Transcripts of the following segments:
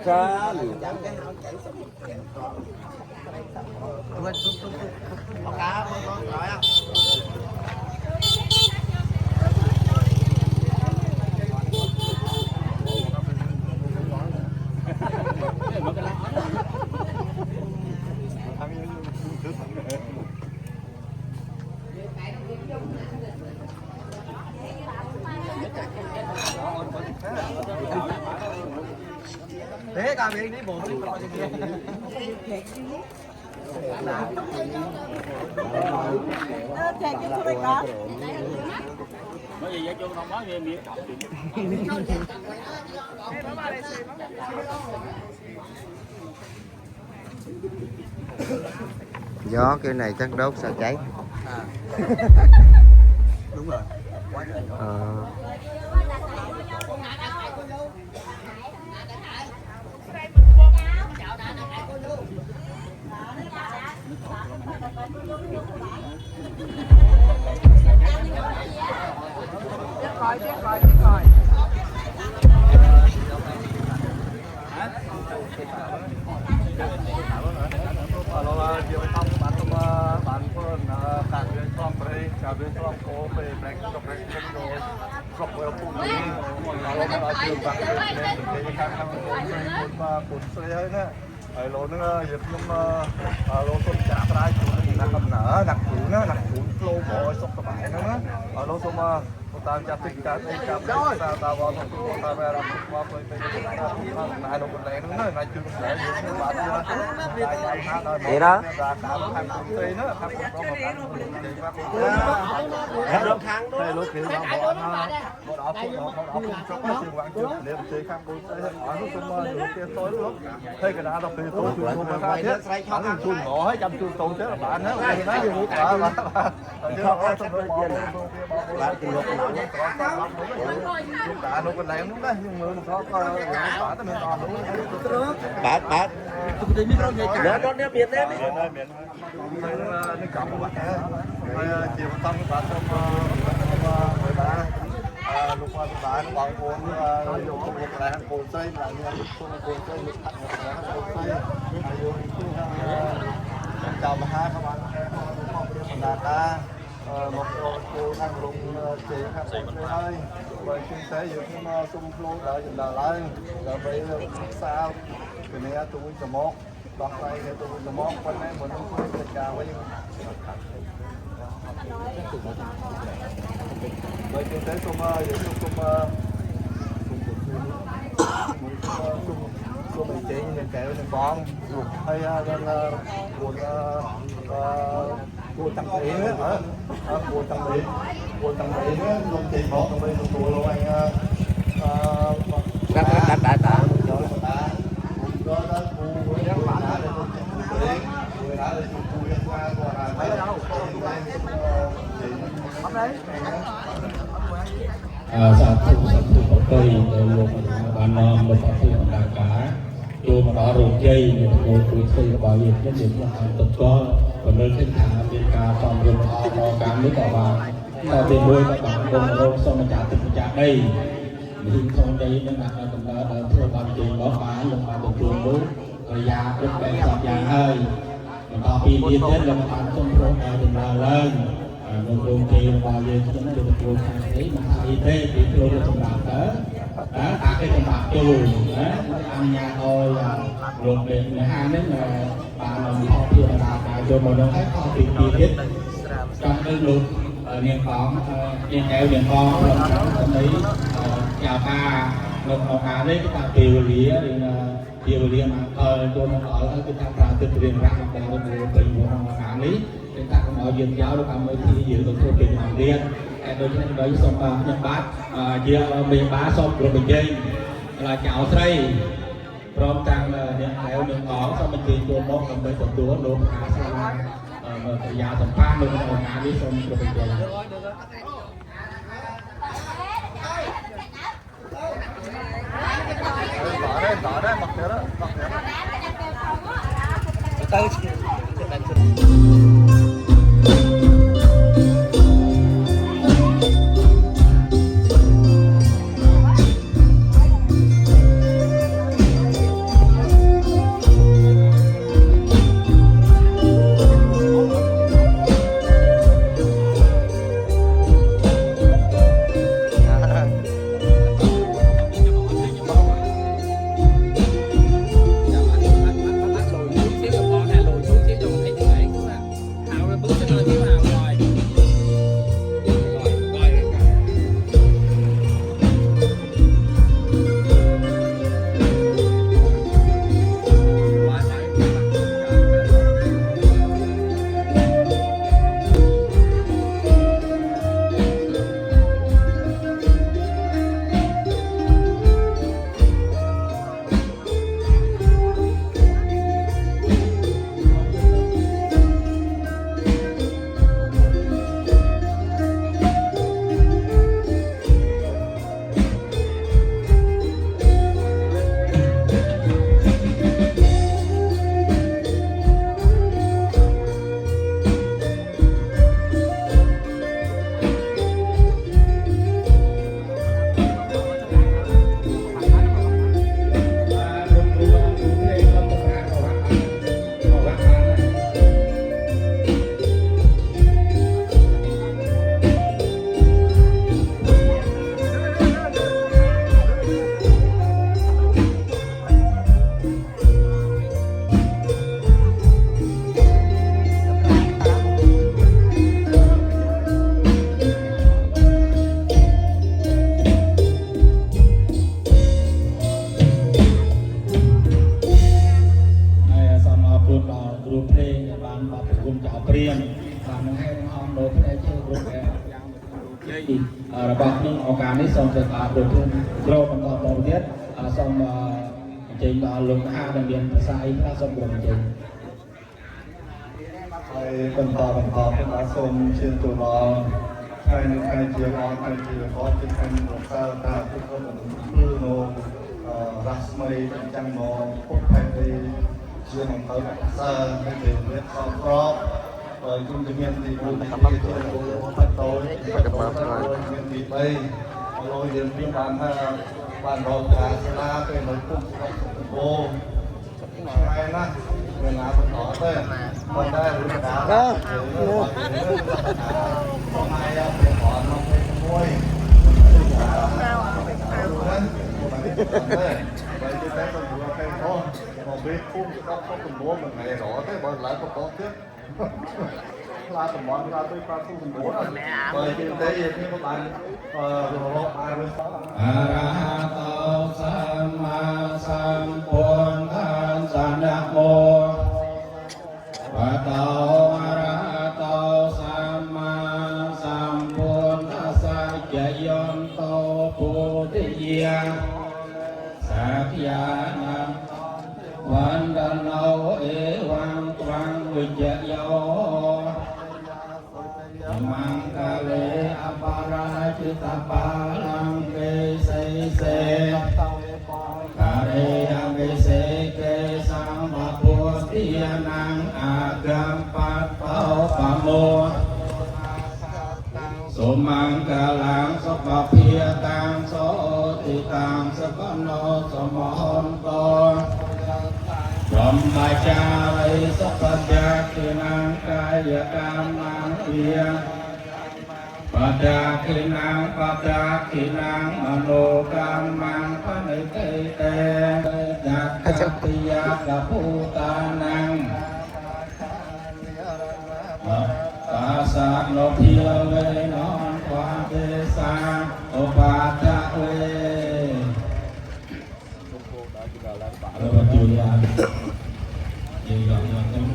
Ra cá con rồi á. Thế cả mình đi bộ đi coi gì kia. Chạy cái khu này có. Nói gì vậy chú không nói gì miệng cọc Gió kiểu này chắc đốt sao cháy. đúng rồi. Rồi luôn nó dịp nhưng luôn tôi trả ra chủ là cầm nở đặt chủ nó đặt chủ lô bộ sốc các bạn nữa ở lô xung ta chặt tích cả ta vào trong ta về làm qua với này đâu còn lẻ nữa này chưa để những bạn vậy đó nó kháng đó lúc kia nó đó cũng trong cái sự vạn trước để chơi kháng bùi ở lúc lúc kia tối lúc thấy cái đó đọc thì tối chùi không ra hết hắn chùi ngõ hết trăm chùi tối thế là bạn đó nói gì cũng cả chứ không có bạn tình lục cả nó còn lẻ đúng đấy nhưng mà nó có bạn nó còn đúng bạn nó miền đấy nó cộng bạn chiều tâm bạn mười ba lúc mà bạn nó bằng cuốn dùng công việc lại hàng cuốn xây là như cuốn xây lực thẳng là cuốn xây dùng chào mà hai các bạn phần đàn ta một cô đang rung chị khác hơi về kinh tế dựng xung lô đợi dừng đợi lại đợi bị sao cái này tôi cho một đọc đây thì tôi cho một bên này mình cũng có chào với về kinh tế xung xung mình chỉ những kẹo những con hay là của tầng thị nữa của tầng thị nữa luôn chị một tầng thị của luôn anh đã saat satu partai yang banam berparti mereka cuma baru jai untuk polisi balik jadi betul pemerintah Amerika pemerintah kami kawan tapi boleh kawan orang sama jatuh sejak đây thì không đây nó là chúng ta đã thua bằng tiền đó phải là phải được trường đúng thời gian cũng phải sập dạng hơi còn pin tiên đến là bạn không có đừng là lên một đồng tiền vào về cho nó được một cái mà y tế thì tôi được trong làm đó cả cái trong bạc cho lùi ăn nhà thôi rồi về hai đến là bà làm họ chưa là cho một đồng khách họ tiền hết trong cái luôn niềm con niềm kẹo niềm con trong đấy chào ta một hà đấy cái ta tiêu lìa mà cho nó ở cái ta tự truyền ra để nó tình của họ hà lý chúng ta cũng ở dân giáo được làm thì dự được thua tiền hàng riêng đôi khi đấy xong nhân bát giữa miền bá xong rồi mình chơi là chảo xây prom tăng niềm kẹo niềm con xong mình chơi cho một cầm với tập đũa luôn hà sang thời gian tầm 3 mươi đồng hà lý xong rồi mình chơi Đó đấy, mặc thế đó. nô thế này chơi rồi bọc nhưng ở cả này xong rồi cả được rồi còn còn đầu tiết xong trình lùng hai đồng tiền sai ra xong rồi trình phần tòa cũng đã xôm trên tù nó hai chiều có trên hai một sao ta cũng có một tư nô rắc mây chăng nó phúc hay đi chưa bằng tới xa cái điều biết sao có rồi cũng tự nhiên thì cũng đi trên bắt tối nguyên thì đây lôi đến biên bản đồ cả la cái nói cũng cô hay na người nào cũng có thôi còn đây là đá đó không ai để bỏ nó phải mua vậy thì cái con vừa cây thôi còn biết phun thì có cùng bố mình ngày rõ thế bởi lại có tiếp là tầm món là tôi qua thu cùng bố rồi bởi thì thế thì các bạn ai với Arahato Sama Sambuddhassa Sanamo Vato Arahato Sama Sambuddhassa Jayonto Buddhiya Sakyanam Vandano Evam Tvang Vijayo Mangkale Aparajita Palang Kese Kare Kese Kesang Baputianang Agam Patau Pamo Sumangkalang Sopapiatang Sotitang Sapano Samohonto Brahmacari Sapajakinang Kaya Kamang Piyang Padakinang Mano Kamang Panikete Dakatiya Kaputanang Tasak no piyawe non kwa desa Opadakwe Kebetulan juga yang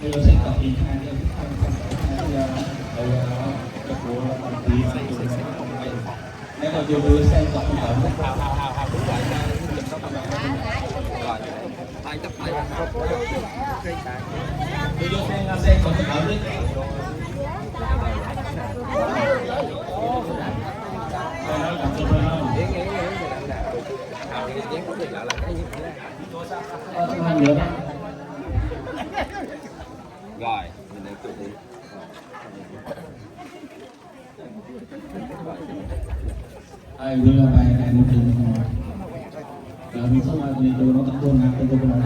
itu saya tak ingat yang kebulan di itu ini kalau dulu saya tak tahu dulu saya tak tahu Rồi, mình lại tự đi. Ai đưa bài này một trình rồi. Rồi mình xong rồi thì nó tập trung nào tôi nói.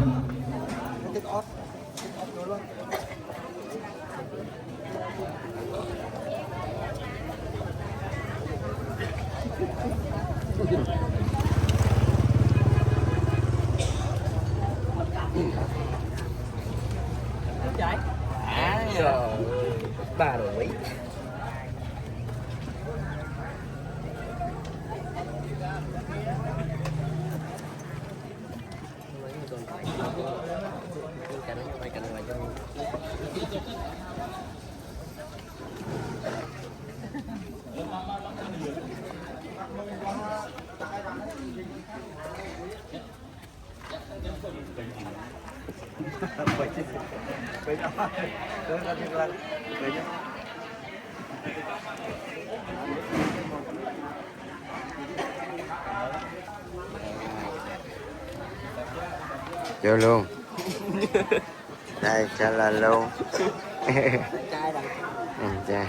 Bà rồi mấy vô luôn đây cho là luôn trai